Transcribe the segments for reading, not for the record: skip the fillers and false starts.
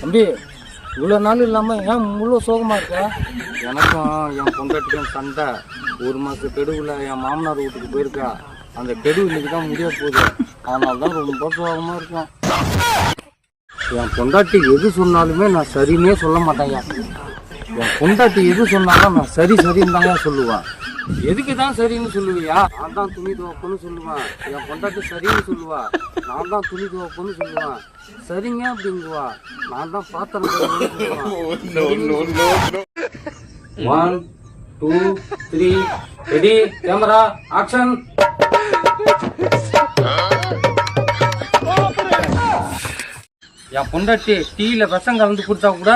தம்பி இவ்வளோ நாள் இல்லாமல் ஏன் முழு சோகமாக இருக்கா? எனக்கும் என் பொண்டாட்டிக்கும் சண்டை. ஒரு மாதம் கெடுவில் என் மாமனார் வீட்டுக்கு போயிருக்கா. அந்த கெடு இன்னைக்கு தான் முடிய போகுது. அதனால தான் ரொம்ப சோகமாக இருக்கும். என் பொண்டாட்டி எது சொன்னாலுமே நான் சரின்னே சொல்ல மாட்டேன். என் பொண்டாட்டி எது சொன்னாலும் நான் சரி சரின்னு தாங்க சொல்லுவேன். எதுக்கு தான் சரின்னு சொல்லுவியா? நான் தான் துணி துவைப்பன்னு சொல்லுவேன். என் பொண்டாட்டி சரின்னு சொல்லுவா. நான் தான் துணி துவைப்பன்னு சொல்லுவேன். சரிங்க அப்படிங்குவா. நான் தான் பாத்திரம் சொல்லுவேன். 1 2 3 ரெடி கேமரா ஆக்ஷன். என் பொண்டாட்டி டீல விஷம் கலந்து கொடுத்தா கூட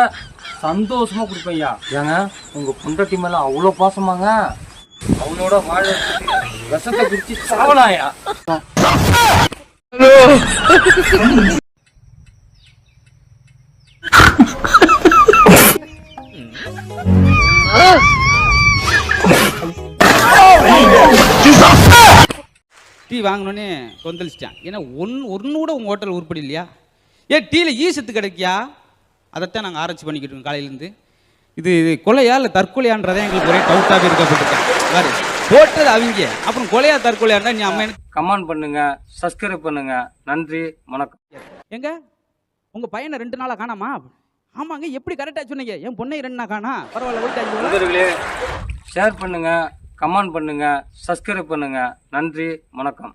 சந்தோஷமா கொடுப்பையா. ஏங்க உங்க பொண்டாட்டி மேல அவ்வளோ பாசமாங்க. அவனோட வாழ விஷத்தை குடிச்சு சாவலாயா. டீ வாங்கினோன்னே கொந்தளிச்சிட்டான். ஏன்னா ஒன்று கூட உங்கள் ஹோட்டல் உருப்படி இல்லையா? ஏன் டீயில் ஈசத்து கிடைக்கியா? அதைத்தான் நாங்கள் ஆராய்ச்சி பண்ணிக்கிட்டு இருக்கோம் காலையிலேருந்து. இது கொலையா இல்லை தற்கொலையான்றதை எங்களுக்கு ஒரே டவுட்டாகவே இருக்கப்பட்டிருக்கேன். வேறு போட்டது அவங்க, அப்புறம் கொலையா தற்கொலையாண்டா நீ அம்மா எனக்கு கமெண்ட் பண்ணுங்க, சப்ஸ்கிரைப் பண்ணுங்க. நன்றி, வணக்கம். எங்க உங்கள் பையனை 2 நாளாக காணாமா? ஆமாங்க, எப்படி கரெக்டாக சொன்னீங்க. என் பொண்ணை 2 நாள் காணா. பரவாயில்ல. ஷேர் பண்ணுங்க, கமெண்ட் பண்ணுங்க, சப்ஸ்கிரைப் பண்ணுங்க. நன்றி, வணக்கம்.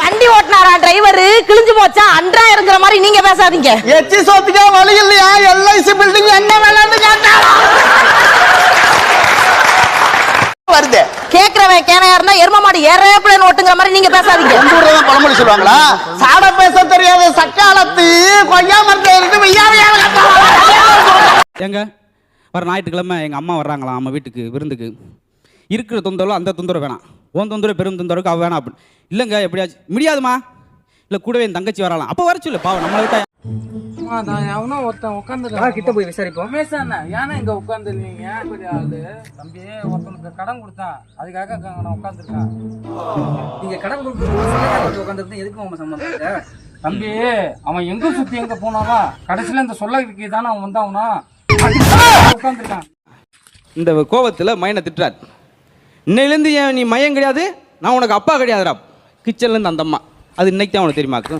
வண்டி ஓட்டினாரா டிரைவர்? கிழிஞ்சு போச்சா அன்றா இருக்கிற மாதிரி நீங்க பேசாதீங்க. எச்சி சோத்துக்கா வழி இல்லையா? எல்ஐசி பில்டிங் என்ன வேலைன்னு கேட்டாரா? வருது கேக்குறவன் கேனையா இருந்தா எரும மாடு ஏரோப்ளேன் ஓட்டுங்கிற மாதிரி நீங்க பேசாதீங்க. ஊர்லதான் பழமொழி சொல்லுவாங்களா? சாட பேச தெரியாத சக்காலத்து கொய்யா மரத்தை இருந்து எங்க வர ஞாயிற்றுக்கிழமை எங்கள் அம்மா வர்றாங்களாம் அம்மா வீட்டுக்கு விருந்துக்கு. இருக்கிற தொந்தரவு அந்த தொந்தரவு வேணாம், உன் தொந்தரவு பெரும் தொந்தரவுக்கு அவ வேணாம் அப்படின்னு. இல்லைங்க எப்படியாச்சு முடியாதுமா. இல்லை கூடவே என் தங்கச்சி வரலாம். அப்போ வர சொல்லு பாவம் நம்மளை விட்டா. நான் எவனோ ஒருத்தன் உட்காந்துருக்கேன். கிட்ட போய் விசாரிப்போம். பேசானே ஏன்னா இங்க உட்காந்துருந்தீங்க? தம்பி ஒருத்தனுக்கு கடன் கொடுத்தான், அதுக்காக நான் உட்காந்துருக்கேன். நீங்க கடன் கொடுத்து உட்காந்துருக்கு எதுக்கு உங்க சம்பந்தம்? தம்பி அவன் எங்க சுத்தி எங்க போனாலும் கடைசியில இந்த சொல்ல தானே அவன் வந்தாவனா உட்காந்துருக்கான். இந்த கோவத்தில் மையனை திட்டுறாரு. இன்னையிலேருந்து நீ மையம் கிடையாது, நான் உனக்கு அப்பா கிடையாதுடா. கிச்சன்லேருந்து அந்த அம்மா அது இன்னைக்கு தான் உனக்கு தெரியுமாக்கு.